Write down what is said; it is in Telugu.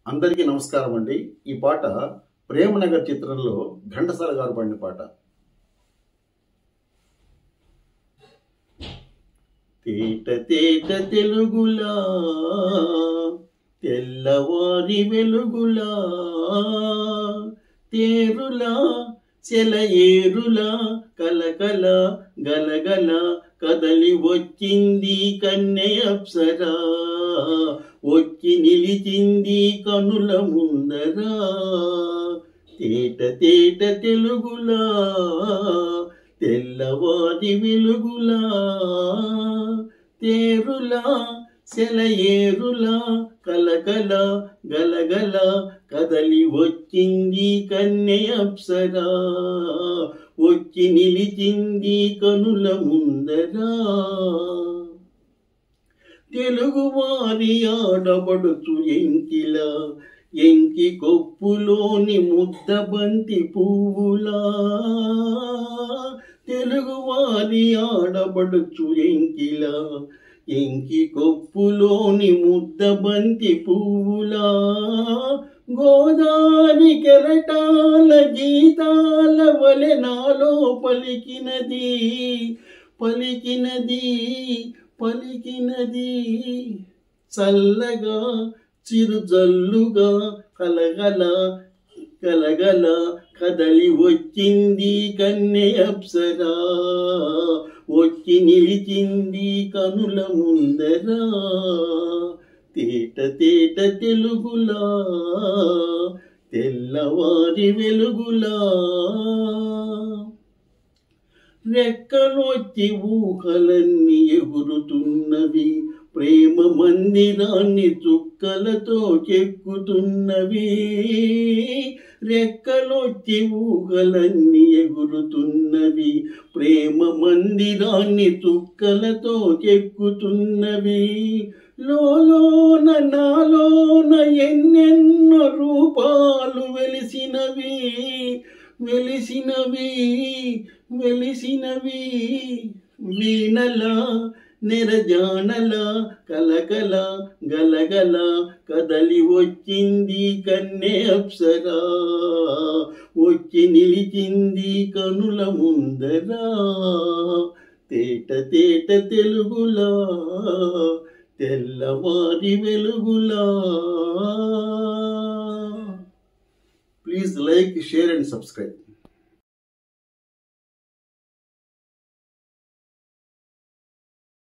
అందరికీ నమస్కారం అండి. ఈ పాట ప్రేమనగర్ చిత్రంలో ఘంటసాల గారు పాడిన పాట. తేట తేట తెలుగులా తెల్లవారి వెలుగులా తేరులా సెలయేరులా కలకల గలగల కదలి వచ్చింది కన్నె అప్సరా, వచ్చి నిలిచింది కనుల ముందరా. తేట తేట తెలుగులా తెల్లవారి వెలుగులా తేరులా సెలయేరులా కలకల గలగల కదలి వచ్చింది కన్నె అప్సరా, వచ్చి నిలిచింది కనుల ముందరా. తెలుగువారి ఆడబడుచు ఎంకిలా ఎంకి కొప్పులోని ముద్దబంతి పువ్వులా, తెలుగువారి ఆడబడుచు ఎంకిలా ఎంకి కొప్పులోని ముద్దబంతి పువ్వులా, గోదారి కెరటాల గీతాల వలె నాలో పలికినది పలికినది పలికినది. చల్లగా చిరుజల్లుగా కలగల కలగల కదలి వచ్చింది కన్నె అప్సరా, వచ్చి నిలిచింది కనుల ముందరా. తేట తేట తెలుగులా తెల్లవారి వెలుగులా రెక్కలొచ్చి ఊహలన్నీ ఎగురుతున్నవి, ప్రేమ మందిరాన్ని చుక్కలతో చెక్కుతున్నవి. రెక్కలొచ్చి ఊహలన్నీ ఎగురుతున్నవి, ప్రేమ మందిరాన్ని చుక్కలతో చెక్కుతున్నవి. లోలోన నాలోన ఎన్నెన్నో రూపాలు వెలిసినవి వెలిసినవి వెలిసినవి. వీణల నెరజానల కలకల గలగల కదలి వచ్చింది కన్నె అప్సరా, వచ్చి నిలిచింది కనుల ముందరా. తేట తేట తెలుగులా తెల్లవారి వెలుగులా. Please like, share and subscribe.